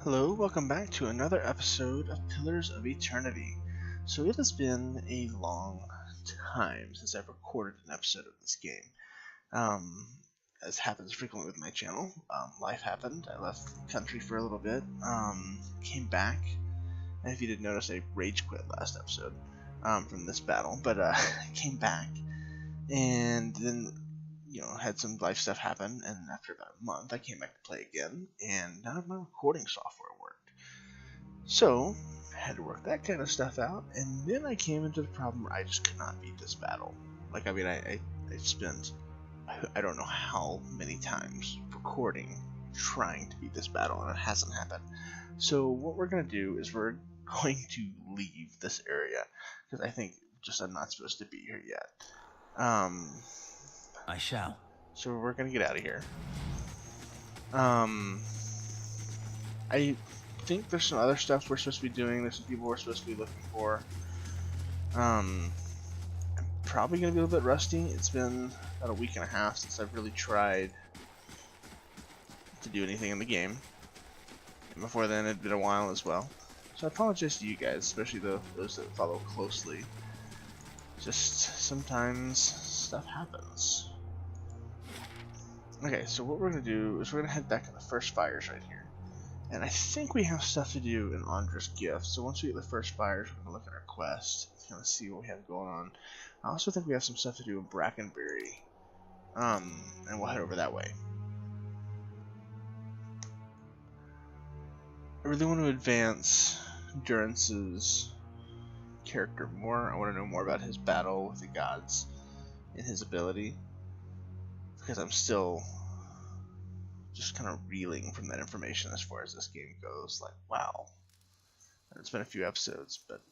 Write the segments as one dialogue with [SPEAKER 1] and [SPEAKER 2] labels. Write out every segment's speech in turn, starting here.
[SPEAKER 1] Hello, welcome back to another episode of Pillars of Eternity. So it has been a long time since I've recorded an episode of this game. As happens frequently with my channel, life happened. I left the country for a little bit, came back, and if you didn't notice, I rage quit last episode from this battle, but I came back, and then had some life stuff happen, and after about a month, I came back to play again, and none of my recording software worked. So, I had to work that kind of stuff out, and then I came into the problem where I just could not beat this battle. Like, I mean, I spent, I don't know how many times recording, trying to beat this battle, and it hasn't happened. So, what we're going to do is we're going to leave this area, because I think just I'm not supposed to be here yet.
[SPEAKER 2] I shall.
[SPEAKER 1] So we're gonna get out of here. I think there's some other stuff we're supposed to be doing. There's some people we're supposed to be looking for. I'm probably gonna be a little bit rusty. It's been about a week and a half since I've really tried to do anything in the game. And before then, it'd been a while as well. So I apologize to you guys, especially those that follow closely. Just sometimes stuff happens. Okay, so what we're going to do is we're going to head back to the first fires right here. And I think we have stuff to do in Andra's gift. So once we get the first fires, we're going to look at our quest, kind of see what we have going on. I also think we have some stuff to do in Brackenberry. And we'll head over that way. I really want to advance Durance's character more. I want to know more about his battle with the gods and his ability. Because I'm still just kind of reeling from that information as far as this game goes. Like, wow. And it's been a few episodes, but...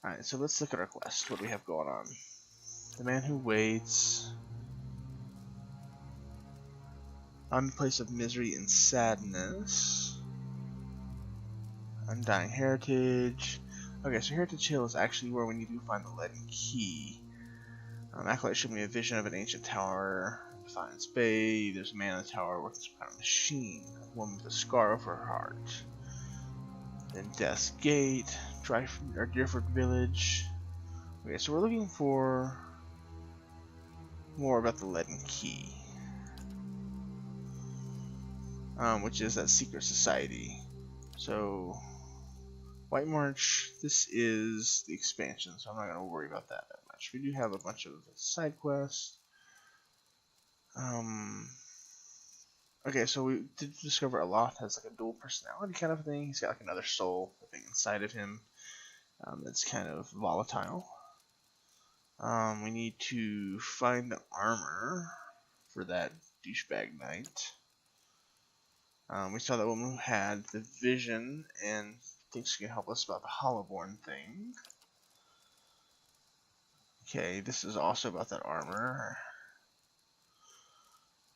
[SPEAKER 1] Alright, so let's look at our quest. What do we have going on? The Man Who Waits. On the Place of Misery and Sadness. Undying Heritage. Okay, so Heritage Hill is actually where we need to find the leaden key. Acolyte showed me a vision of an ancient tower. Defiance Bay, there's a man in the tower working some kind of machine, a woman with a scar over her heart. Then Death's Gate, Deerford Village. Okay, so we're looking for more about the leaden key, which is that secret society. So, White March, this is the expansion, so I'm not going to worry about that much. We do have a bunch of side quests. Okay, so we did discover Aloth has like a dual personality kind of thing. He's got like another soul living inside of him. That's kind of volatile. We need to find the armor for that douchebag knight. We saw that woman who had the vision and thinks she can help us about the Hollowborn thing. Okay, this is also about that armor.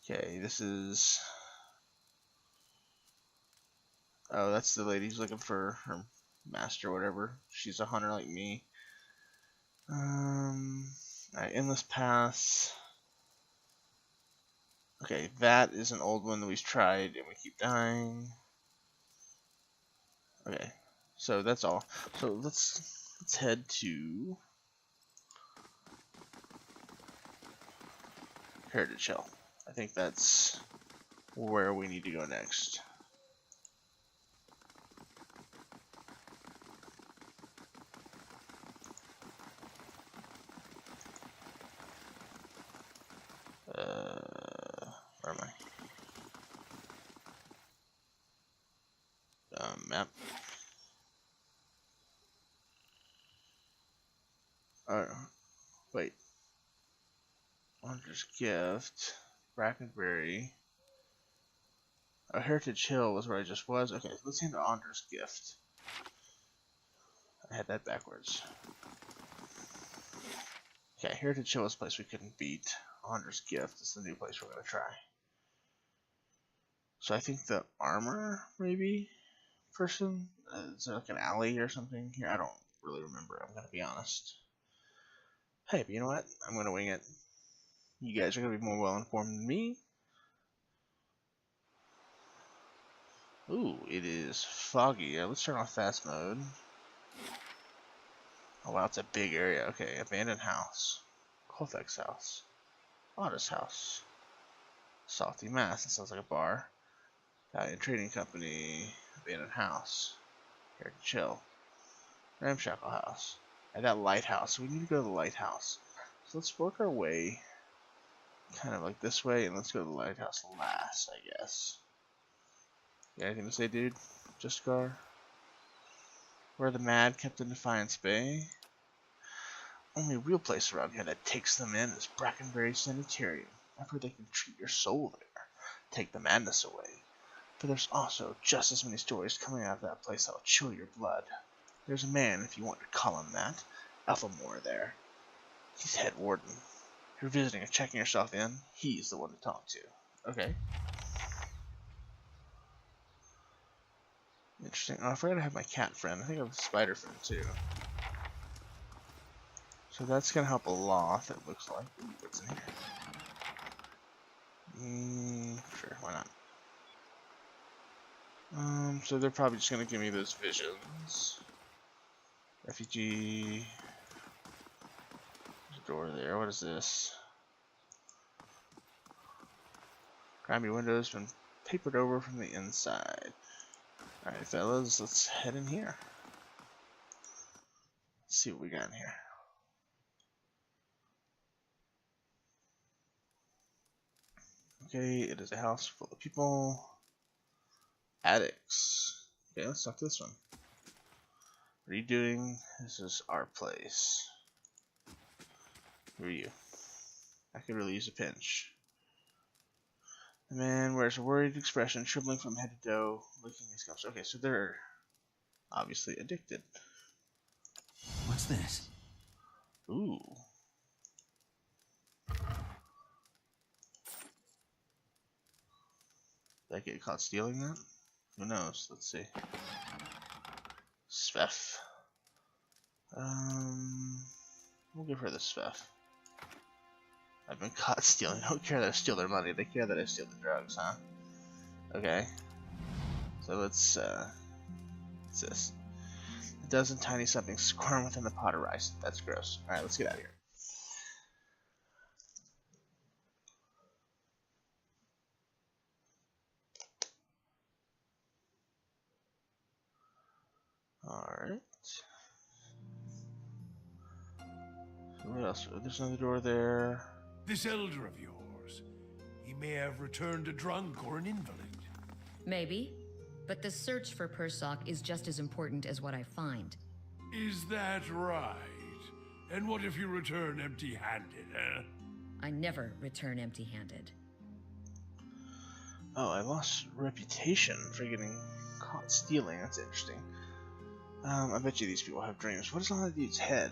[SPEAKER 1] Okay, this is... Oh, that's the lady who's looking for her master or whatever. She's a hunter like me. Alright, Endless Pass. Okay, that is an old one that we've tried and we keep dying. Okay, so that's all. So let's head to Heritage Hill. I think that's where we need to go next. Where am I? Map. Wait. Andra's Gift. Brackenberry. Oh, Heritage Hill was where I just was. Okay, let's handle Andra's Gift. I had that backwards. Okay, Heritage Hill is a place we couldn't beat. Andra's Gift is the new place we're going to try. So I think the armor, maybe, person? Is there like an alley or something here? I don't really remember, I'm going to be honest. Hey, but you know what? I'm going to wing it. You guys are going to be more well informed than me. Ooh, it is foggy. Let's turn off fast mode. Oh wow, it's a big area. Okay, abandoned house. Colfax house. Otto's house. Salty Mass. That sounds like a bar. Italian Trading Company. Abandoned house. Here to chill. Ramshackle house. And that lighthouse. We need to go to the lighthouse. So let's work our way kind of like this way, and let's go to the lighthouse last, I guess. You got anything to say, dude? Just Gar? Where the mad kept in Defiance Bay? Only real place around here that takes them in is Brackenbury Sanitarium. I've heard they can treat your soul there, take the madness away. But there's also just as many stories coming out of that place that'll chill your blood. There's a man, if you want to call him that, Ethelmore there. He's head warden. If you're visiting or checking yourself in, he's the one to talk to. Okay. Interesting. Oh, I forgot I have my cat friend. I think I have a spider friend too. So that's gonna help a lot, it looks like. Ooh, what's in here? Sure, why not? So they're probably just gonna give me those visions. Refugee. There's a door there. What is this? Grimy windows been papered over from the inside. Alright, fellas, let's head in here. Let's see what we got in here. Okay, it is a house full of people. Addicts. Okay, let's talk to this one. What are you doing? This is our place. Who are you? I could really use a pinch. The man wears a worried expression, shriveling from head to toe, licking his gums. Okay, so they're obviously addicted.
[SPEAKER 2] What's this?
[SPEAKER 1] Ooh. Did I get caught stealing that? Who knows? Let's see. Svef. We'll give her the Svef. I've been caught stealing. I don't care that I steal their money. They care that I steal the drugs, huh? Okay. So let's, what's this? A dozen tiny somethings squirm within the pot of rice. That's gross. Alright, let's get out of here. Alright. What else? There's another door there.
[SPEAKER 3] This elder of yours, he may have returned a drunk or an invalid.
[SPEAKER 4] Maybe, but the search for Persock is just as important as what I find.
[SPEAKER 3] Is that right? And what if you return empty-handed, eh?
[SPEAKER 4] I never return empty-handed.
[SPEAKER 1] Oh, I lost reputation for getting caught stealing. That's interesting. I bet you these people have dreams. What is on that dude's head?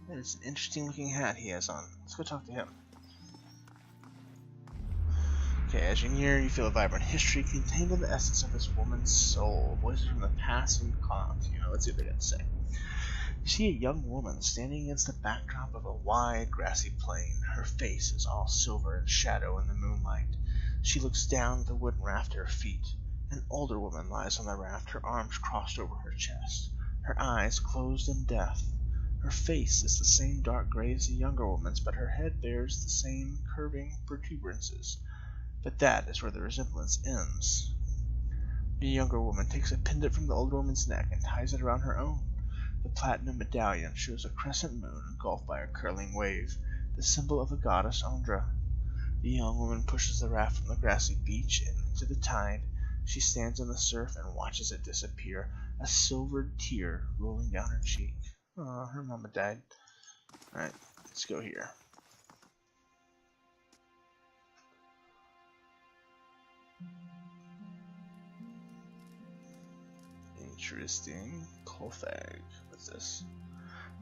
[SPEAKER 1] That is an interesting looking hat he has on. Let's go talk to him. Okay, as you near, you feel a vibrant history contained in the essence of this woman's soul. Voices from the past and clouds. Let's see what they got to say. You see a young woman standing against the backdrop of a wide, grassy plain. Her face is all silver and shadow in the moonlight. She looks down at the wooden raft at her feet. An older woman lies on the raft, her arms crossed over her chest, her eyes closed in death. Her face is the same dark gray as the younger woman's, but her head bears the same curving protuberances. But that is where the resemblance ends. The younger woman takes a pendant from the older woman's neck and ties it around her own. The platinum medallion shows a crescent moon engulfed by a curling wave, the symbol of the goddess Ondra. The young woman pushes the raft from the grassy beach and into the tide. She stands in the surf and watches it disappear, a silvered tear rolling down her cheek. Aw, her mama died. Alright, let's go here. Interesting. Colfag. What's this?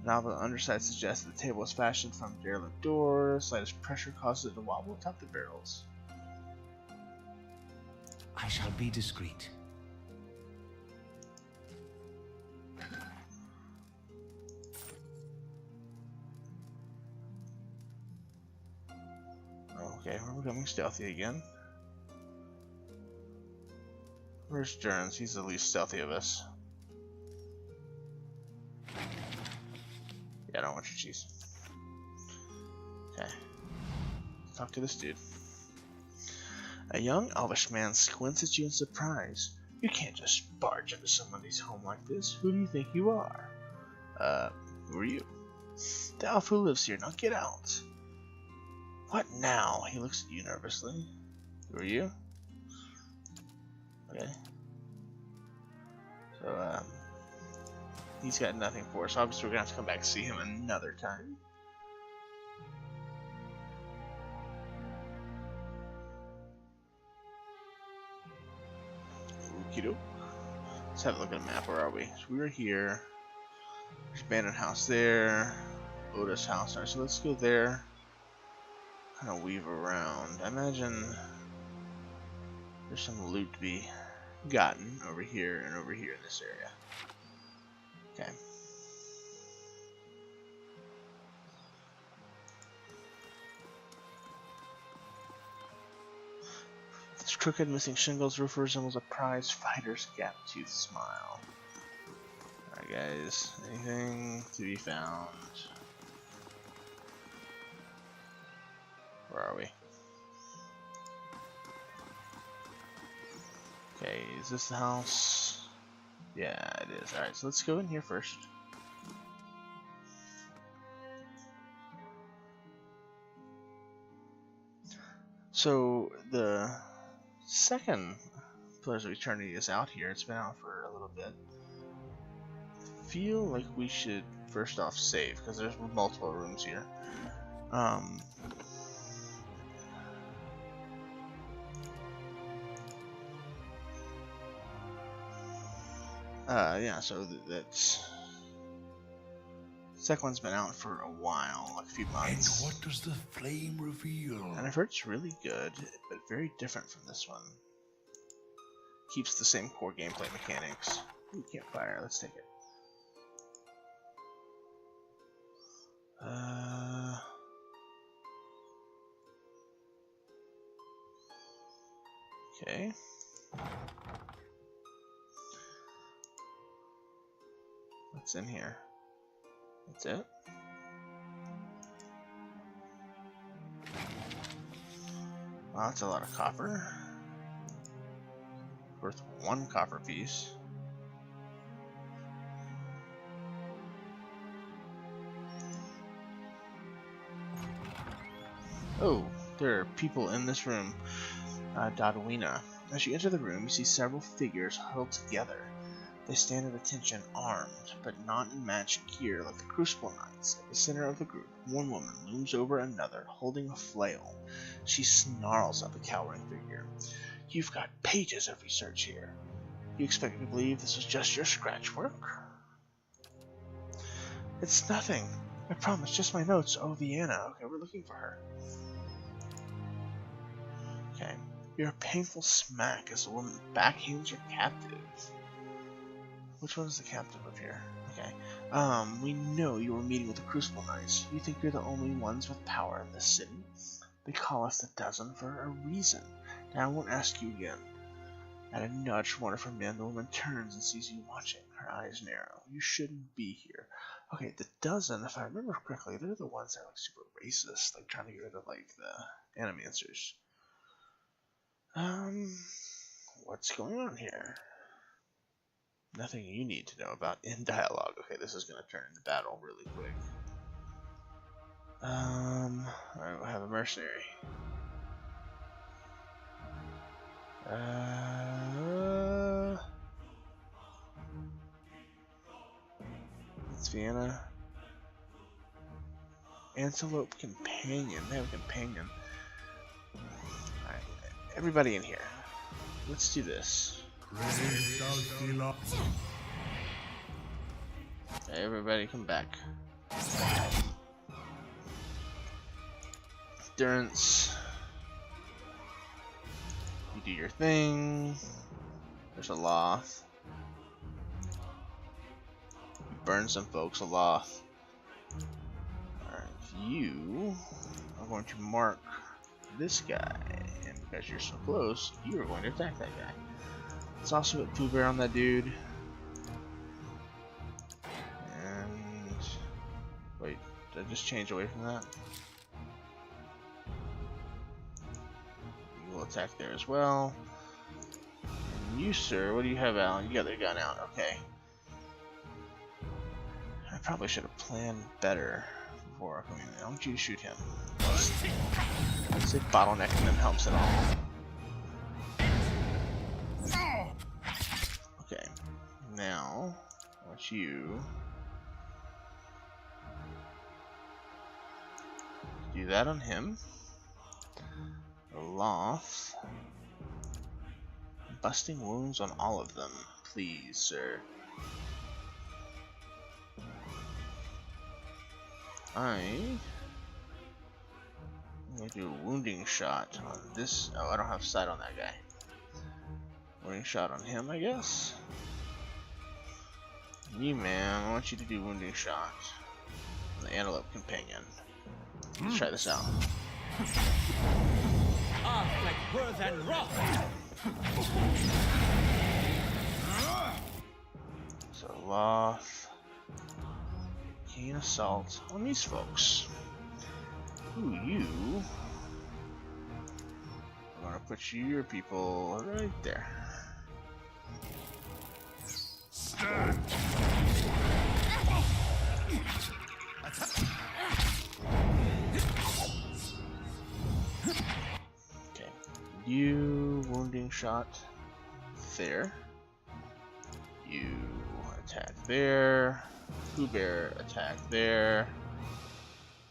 [SPEAKER 1] Novel underside suggests that the table was fashioned from derelict doors. Slightest pressure causes it to wobble atop the barrels.
[SPEAKER 2] I shall be discreet.
[SPEAKER 1] Okay, we're becoming stealthy again. Where's Jerns? He's the least stealthy of us. Yeah, I don't want your cheese. Okay. Let's talk to this dude. A young elvish man squints at you in surprise. You can't just barge into somebody's home like this. Who do you think you are? Who are you? The elf who lives here. Now get out. What now? He looks at you nervously. Who are you? Okay. So, he's got nothing for us. Obviously, we're gonna have to come back and see him another time. Okie-doke. Let's have a look at the map. Where are we? So we were here. There's abandoned house there. Otis house. Alright, so let's go there. Kind of weave around. I imagine there's some loot to be gotten over here and over here in this area. Okay. This crooked, missing shingles roof resembles a prize fighter's gap-toothed smile. Alright guys, anything to be found? Where are we? Okay, is this the house? Yeah, it is. Alright, so let's go in here first. So, the second Pillars of Eternity is out here. It's been out for a little bit. I feel like we should first off save, because there's multiple rooms here. Yeah, so that's... Second one's been out for a while, like a few months.
[SPEAKER 3] And what does the flame reveal?
[SPEAKER 1] And I've heard it's really good, but very different from this one. Keeps the same core gameplay mechanics. Ooh, campfire, let's take it. Okay. What's in here? That's it? Wow, that's a lot of copper. Worth one copper piece. Oh, there are people in this room. Dadwina. As you enter the room, you see several figures huddled together. They stand at attention, armed, but not in magic gear like the Crucible Knights. At the center of the group, one woman looms over another, holding a flail. She snarls at the cowering figure. You've got pages of research here. You expect me to believe this was just your scratch work? It's nothing. I promise, just my notes. Oh, Vienna. Okay, we're looking for her. Okay. You're a painful smack as the woman backhands your captive. Which one is the captive up here? Okay. We know you were meeting with the Crucible Knights. You think you're the only ones with power in this city? They call us the Dozen for a reason. Now I won't ask you again. At a nudge from one of her men, the woman turns and sees you watching. Her eyes narrow. You shouldn't be here. Okay, the Dozen, if I remember correctly, they're the ones that are like super racist, like trying to get rid of like the Animancers. What's going on here? Nothing you need to know about in dialogue. Okay, this is going to turn into battle really quick. Alright, we'll have a mercenary. It's Vienna. Antelope Companion. They have a companion. Alright, everybody in here. Let's do this. Everybody come back. Endurance. You do your thing. There's a Loth. You burn some folks, a Loth. Alright, you are going to mark this guy. And because you're so close, you are going to attack that guy. Let's also put Pooh Bear on that dude. And wait, did I just change away from that? You will attack there as well. And you, sir, what do you have out? You got the gun out, okay. I probably should have planned better before coming in. I want you to shoot him. Let's say bottlenecking them helps at all. Okay, now I want you to do that on him. Loth. Busting wounds on all of them, please, sir. I'm going to do a wounding shot on this. Oh, I don't have sight on that guy. Wounding shot on him, I guess. You, man, I want you to do wounding shot on the antelope companion. Let's try this out.
[SPEAKER 5] Like worth and wrath.
[SPEAKER 1] So Loth, keen assault on these folks. Ooh, you. I'm gonna put your people right there.
[SPEAKER 3] Stand.
[SPEAKER 1] Okay, you wounding shot there. You attack there. Pooh Bear attack there.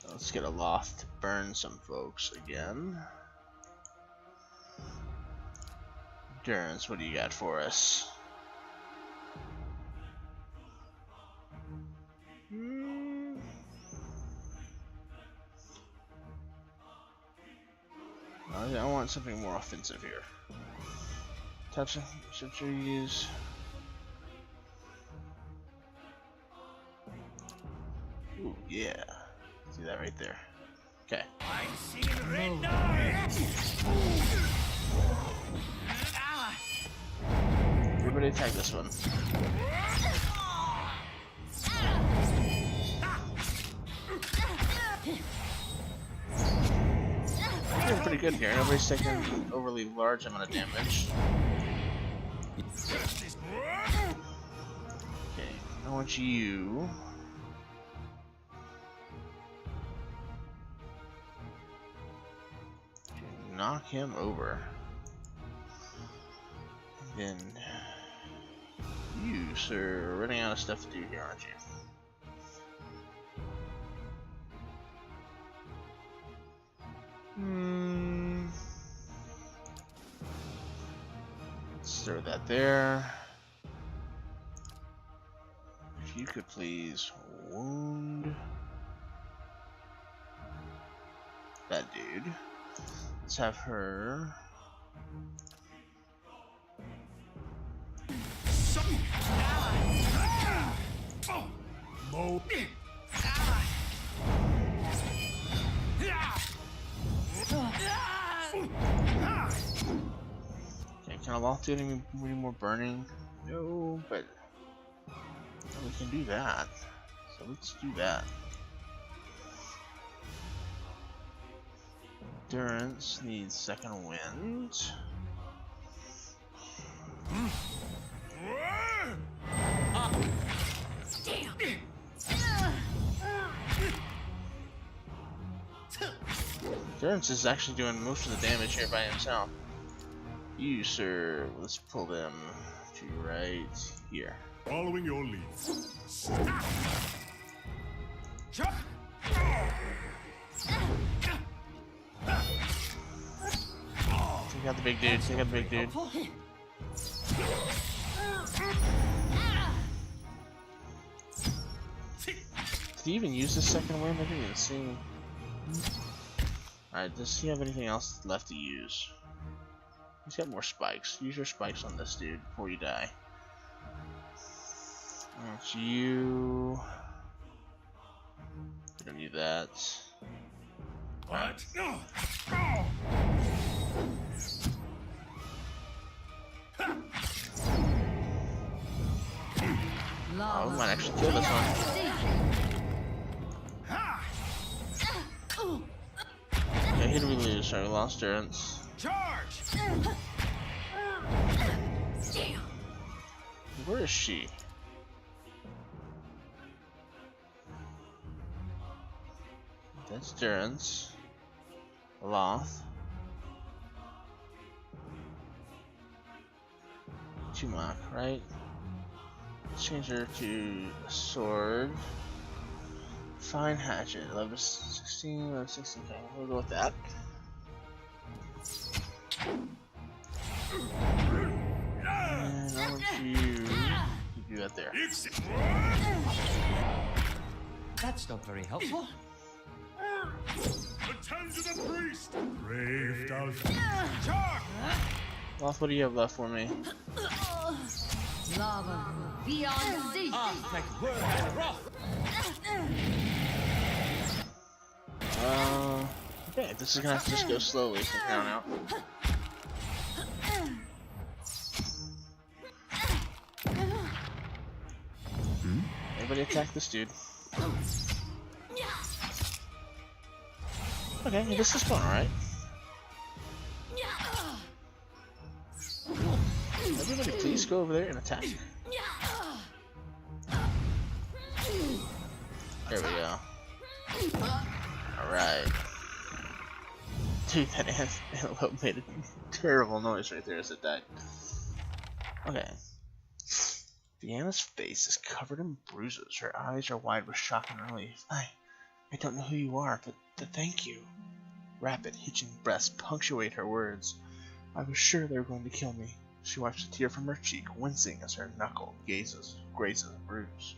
[SPEAKER 1] Let's get a Loth to burn some folks again. Durance, what do you got for us? I want something more offensive here. Touch trees. Ooh, yeah. See that right there. Okay.
[SPEAKER 5] I'm seeing red knives.
[SPEAKER 1] Everybody attack this one. We're doing pretty good here. Nobody's taking an overly large amount of damage. Okay, I want you to knock him over. Then you, sir, are running out of stuff to do here, aren't you? Let's throw that there. If you could please wound that dude. Let's have her.
[SPEAKER 3] Mo.
[SPEAKER 1] Okay, can I lock do any more burning? No, but we can do that. So let's do that. Durance needs second wind. Durance is actually doing most of the damage here by himself. You, sir, let's pull them to right here.
[SPEAKER 3] Following your lead.
[SPEAKER 1] Take out the big dude, take out the big dude. Did he even use the second wind? I didn't even see. Alright, does he have anything else left to use? He's got more spikes. Use your spikes on this dude before you die. That's you. You don't need that.
[SPEAKER 3] What?
[SPEAKER 1] Oh, we might actually kill this one. Okay, who do we lose? Sorry, we lost Durance.
[SPEAKER 5] Charge!
[SPEAKER 1] Where is she? That's Durance. Loth. Tumak, right? Change her to a sword. Fine hatchet. Level 16, level 16. Okay, we'll go with that. And I want you do that there.
[SPEAKER 2] That's not very helpful.
[SPEAKER 3] Attend to the priest! Brave does.
[SPEAKER 5] Charge!
[SPEAKER 1] Loth, what do you have left for me?
[SPEAKER 4] Lava beyond sea.
[SPEAKER 5] Like word and wrath.
[SPEAKER 1] Okay, this is gonna have to just go slowly from here on out. Everybody attack this dude. Okay, this is fun, alright? Everybody please go over there and attack. There we go. Alright. Dude, that antelope made a terrible noise right there as it died. Okay. Deanna's face is covered in bruises. Her eyes are wide with shock and relief. I don't know who you are, but thank you. Rapid, hitching breaths punctuate her words. I was sure they were going to kill me. She wipes a tear from her cheek, wincing as her knuckle grazes a bruise.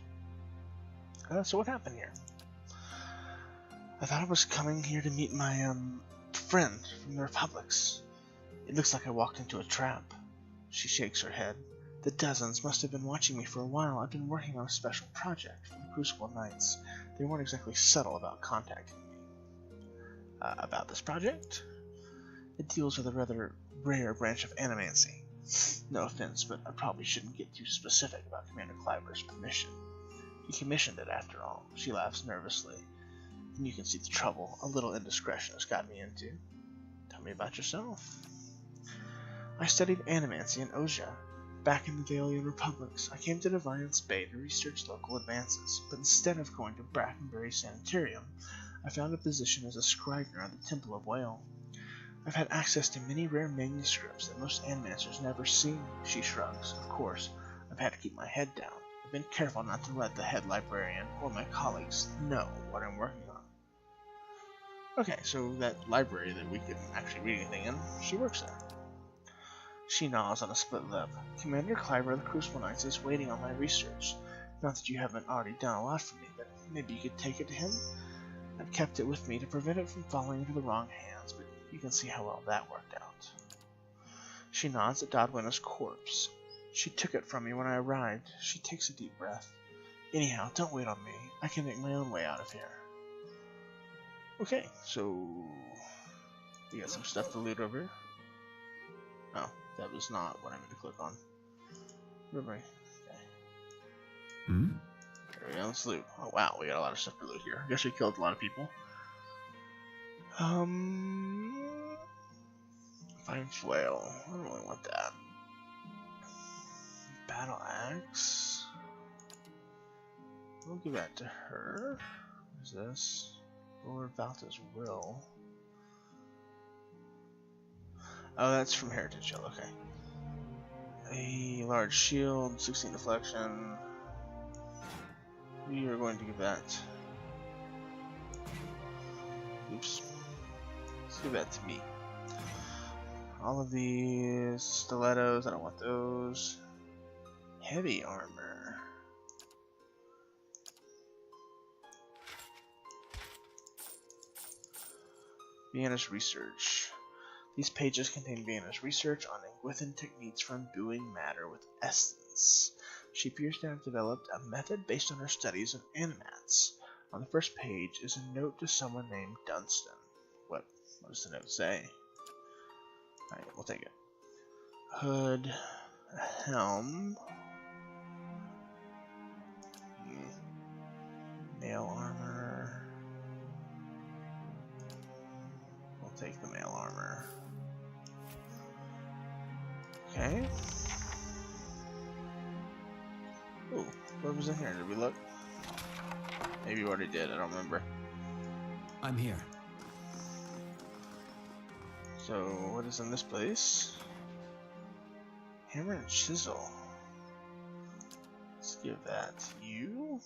[SPEAKER 1] So what happened here? I thought I was coming here to meet my, friend from the Republics. It looks like I walked into a trap. She shakes her head. The dozens must have been watching me for a while. I've been working on a special project for the Crucible Knights. They weren't exactly subtle about contacting me. About this project? It deals with a rather rare branch of animancy. No offense, but I probably shouldn't get too specific about Commander Cliver's permission. He commissioned it after all. She laughs nervously. And you can see the trouble a little indiscretion has got me into. Tell me about yourself. I studied animancy in Ozia. Back in the Valian Republics, I came to Deviant's Bay to research local advances, but instead of going to Brackenbury Sanitarium, I found a position as a scrivener at the Temple of Whale. I've had access to many rare manuscripts that most animancers never see. She shrugs. Of course, I've had to keep my head down. I've been careful not to let the head librarian or my colleagues know what I'm working on. Okay, so that library that we couldn't actually read anything in, she works there. She nods on a split lip. Commander Cliver of the Crucible Knights is waiting on my research. Not that you haven't already done a lot for me, but maybe you could take it to him? I've kept it with me to prevent it from falling into the wrong hands, but you can see how well that worked out. She nods at Dodwina's corpse. She took it from me when I arrived. She takes a deep breath. Anyhow, don't wait on me. I can make my own way out of here. Okay, so we got some stuff to loot over here. Oh, that was not what I meant to click on. Remember? Okay. There we go, let's loot. Oh wow, we got a lot of stuff to loot here. I guess we killed a lot of people. Fine flail. I don't really want that. Battle axe. We'll give that to her. Who's this? Lord Valta's will. Oh, that's from Heritage Hill, okay. A large shield, 16 deflection. We are going to give that. Oops. Let's give that to me. All of these stilettos, I don't want those. Heavy armor. Vienna's research. These pages contain Vienna's research on Ingwithan techniques for imbuing matter with essence. She appears to have developed a method based on her studies of animats. On the first page is a note to someone named Dunstan. What does the note say? Alright, we'll take it. Hood, a helm, Mail armor. We'll take the mail armor. Okay. Ooh, what was in here? Did we look? Maybe we already did, I don't remember.
[SPEAKER 2] I'm here.
[SPEAKER 1] So, what is in this place? Hammer and chisel. Let's give that to you.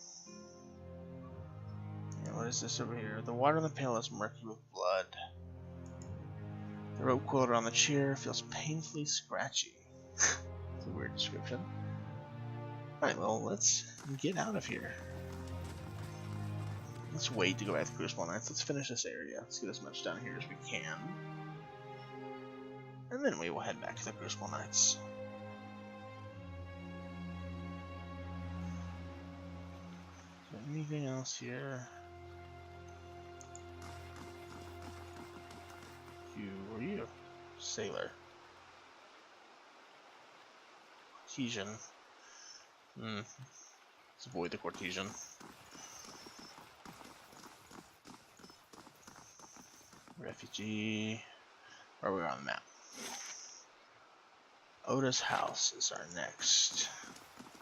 [SPEAKER 1] And what is this over here? The water in the pail is murky with blood. The rope coiled around the chair feels painfully scratchy. It's a weird description. Alright, well, let's get out of here. Let's wait to go back to Crucible Knights. Let's finish this area. Let's get as much down here as we can. And then we will head back to the Crucible Knights. Is there anything else here? Who are you? Sailor. Cortesian. Let's avoid the Cortesian. Refugee. Where are we on the map? Oda's house is our next.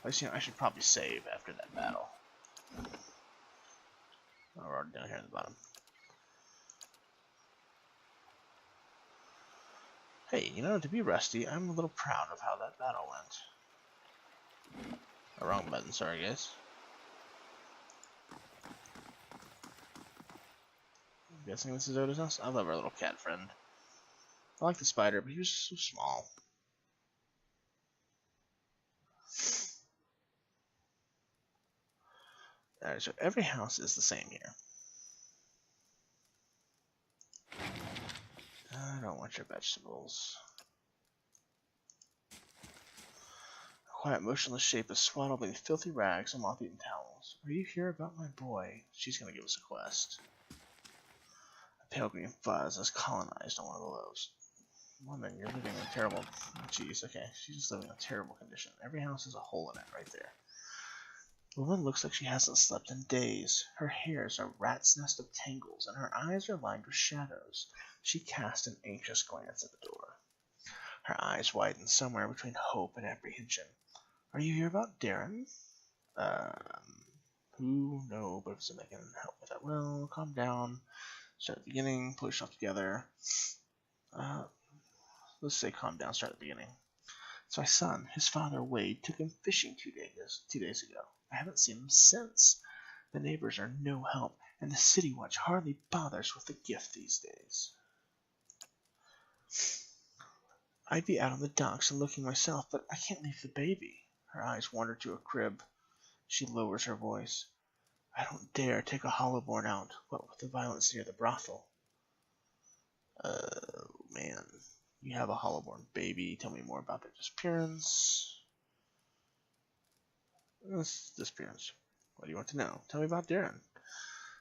[SPEAKER 1] I should probably save after that battle. Oh, we're already down here at the bottom. Hey, you know, to be rusty, I'm a little proud of how that battle went. Oh, wrong button, sorry guys. I'm guessing this is Oda's house? I love our little cat friend. I like the spider, but he was so small. Alright, so every house is the same here. I don't want your vegetables. A quiet, motionless shape is swaddled by filthy rags and moth-eaten towels. Are you here about my boy? She's gonna give us a quest. A pale green fuzz is colonized on one of the loaves. Woman, you're living in a terrible... Jeez, okay. She's just living in a terrible condition. Every house has a hole in it right there. The woman looks like she hasn't slept in days. Her hair is a rat's nest of tangles, and her eyes are lined with shadows. She casts an anxious glance at the door. Her eyes widen somewhere between hope and apprehension. Are you here about Darren? Who? No, but if somebody can help with that, well, calm down. Start at the beginning, pull yourself together. Let's say calm down, start at the beginning. It's my son. His father, Wade, took him fishing 2 days ago. I haven't seen him since. The neighbors are no help, and the city watch hardly bothers with the gift these days. I'd be out on the docks and looking myself, but I can't leave the baby. Her eyes wander to a crib. She lowers her voice. I don't dare take a hollowborn out, what with the violence near the brothel. Oh, man. You have a hollowborn baby. Tell me more about their disappearance. Disappearance. What do you want to know? Tell me about Darren.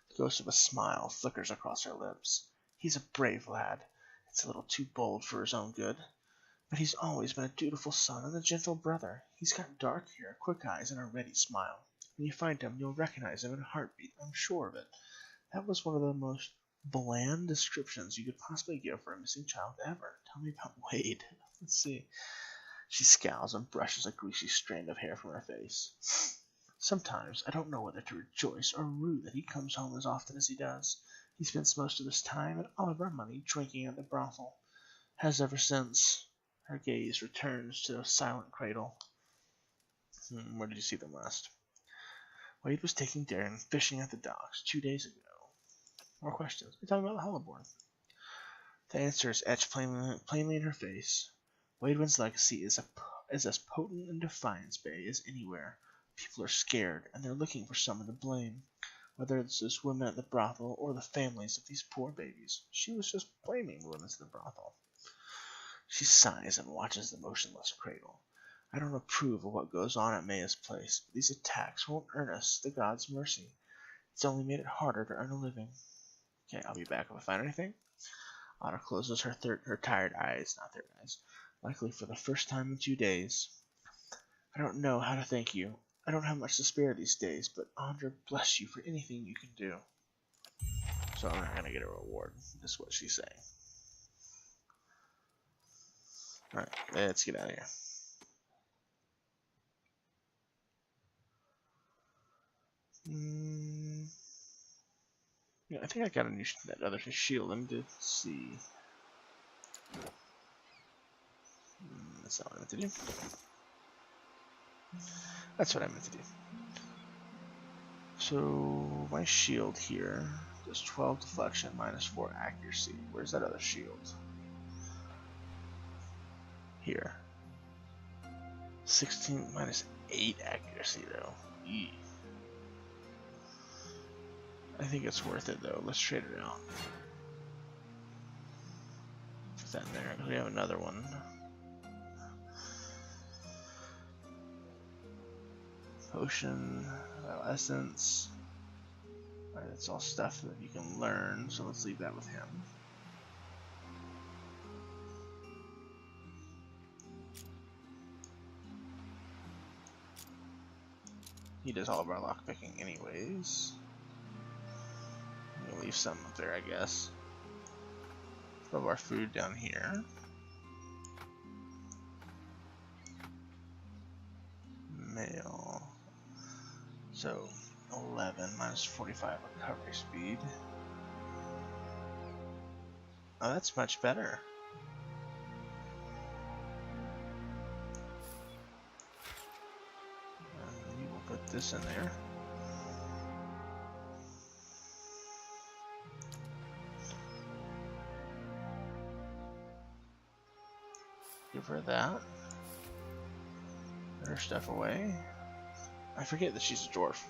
[SPEAKER 1] The ghost of a smile flickers across her lips. He's a brave lad. It's a little too bold for his own good. But he's always been a dutiful son and a gentle brother. He's got dark hair, quick eyes, and a ready smile. When you find him, you'll recognize him in a heartbeat. I'm sure of it. That was one of the most bland descriptions you could possibly give for a missing child ever. Tell me about Wade. Let's see. She scowls and brushes a greasy strand of hair from her face. Sometimes I don't know whether to rejoice or rue that he comes home as often as he does. He spends most of his time and all of our money drinking at the brothel. Has ever since. Her gaze returns to the silent cradle. Where did you see them last? Wade was taking Darren fishing at the docks 2 days ago. More questions. We're talking about the Hollowborn. The answer is etched plainly in her face. Wademan's legacy is as potent in Defiance Bay as anywhere. People are scared, and they're looking for someone to blame. Whether it's this woman at the brothel or the families of these poor babies. She was just blaming the women at the brothel. She sighs and watches the motionless cradle. I don't approve of what goes on at Maya's place, but these attacks won't earn us the god's mercy. It's only made it harder to earn a living. Okay, I'll be back if I find anything. Anna closes her tired eyes, not third eyes, likely for the first time in 2 days. I don't know how to thank you. I don't have much to spare these days, but Andra bless you for anything you can do. So I'm not gonna get a reward, is what she's saying. Alright, let's get out of here. Yeah, I think I got a new that other shield. Let me just see. That's not what I meant to do. That's what I meant to do. So my shield here does 12 deflection minus 4 accuracy. Where's that other shield? Here. 16 minus 8 accuracy though. Eee. I think it's worth it though. Let's trade it out. Put that in there. We have another one. Potion, essence. Alright, that's all stuff that you can learn, so let's leave that with him. He does all of our lockpicking anyways. We'll leave some up there, I guess. Of our food down here. Mail. So 11 minus 45 recovery speed. Oh, that's much better. We will put this in there. Give her that. Put her stuff away. I forget that she's a dwarf.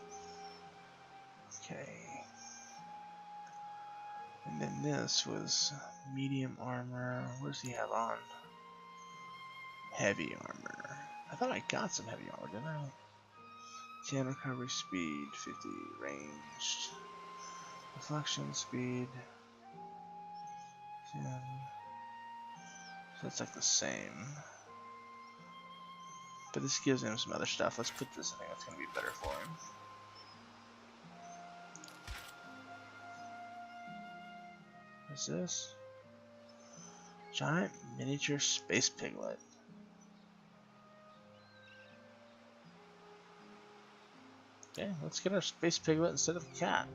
[SPEAKER 1] Okay. And then this was medium armor. What does he have on? Heavy armor. I thought I got some heavy armor, didn't I? 10 recovery speed, 50 ranged. Reflection speed. 10. So it's like the same. But this gives him some other stuff. Let's put this in there. It's going to be better for him. What's this? Giant miniature space piglet. Okay, let's get our space piglet instead of a cat.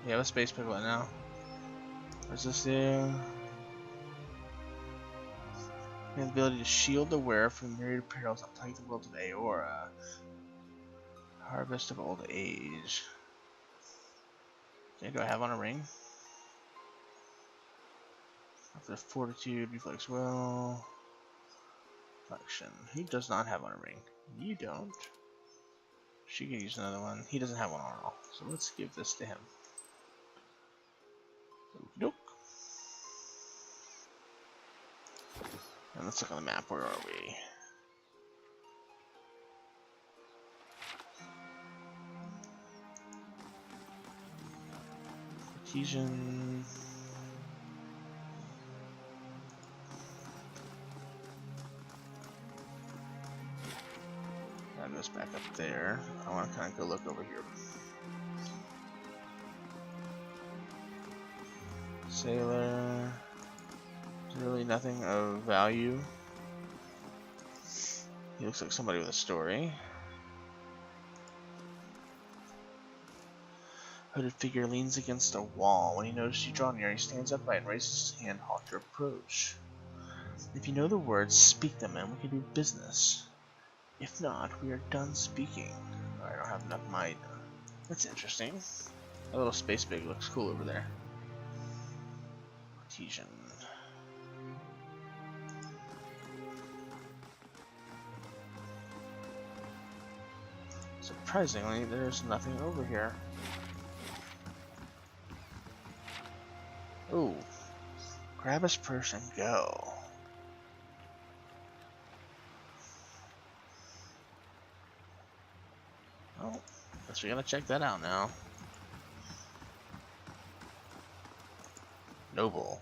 [SPEAKER 1] We have a space piglet now. What's this do? We have the ability to shield the wearer from myriad perils that plague the world of Aora. Harvest of old age. Okay, do I have on a ring? After fortitude, reflex will. Reflection. Who does not have on a ring? You don't. She can use another one. He doesn't have one on all. So let's give this to him. Nope. And let's look on the map. Where are we? Artesian. That goes back up there. I want to kind of go look over here. Sailor. There's really nothing of value. He looks like somebody with a story. Hooded figure leans against a wall. When he notices you draw near, he stands upright and raises his hand, halt your approach. If you know the words, speak them and we can do business. If not, we are done speaking. I don't have enough might. That's interesting. A little space pig looks cool over there. Artesian. Surprisingly, there's nothing over here. Ooh. Grab his purse and go. Oh, guess we gotta check that out now. Noble.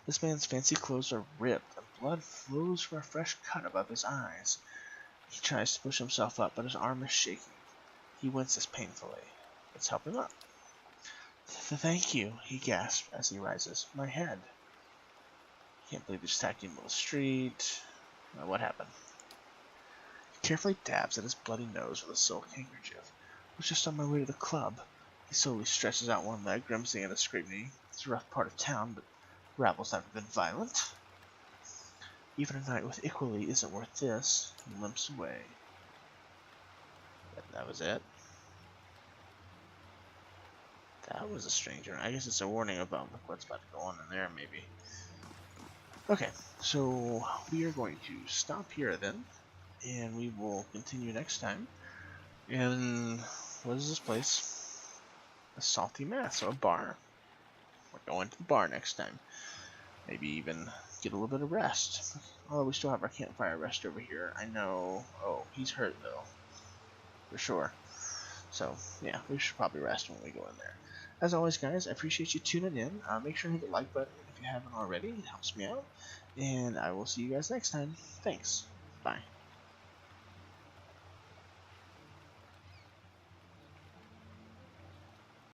[SPEAKER 1] This man's fancy clothes are ripped, and blood flows from a fresh cut above his eyes. He tries to push himself up, but his arm is shaking. He winces painfully. Let's help him up. Thank you, he gasps as he rises. My head. Can't believe he just attacked him in the street. What happened? He carefully dabs at his bloody nose with a silk handkerchief. I was just on my way to the club. He slowly stretches out one leg, grimacing at a scraped knee. It's a rough part of town, but Rabble's never been violent. Even a night with equally isn't worth this. He limps away. That was it. That was a stranger. I guess it's a warning about what's about to go on in there, maybe. Okay, so we are going to stop here then, and we will continue next time. And what is this place? A salty mess, so a bar. We're going to the bar next time. Maybe even get a little bit of rest. Although we still have our campfire rest over here. I know. Oh, he's hurt though. For sure. So, yeah, we should probably rest when we go in there. As always, guys, I appreciate you tuning in. Make sure to hit the like button if you haven't already. It helps me out. And I will see you guys next time. Thanks. Bye.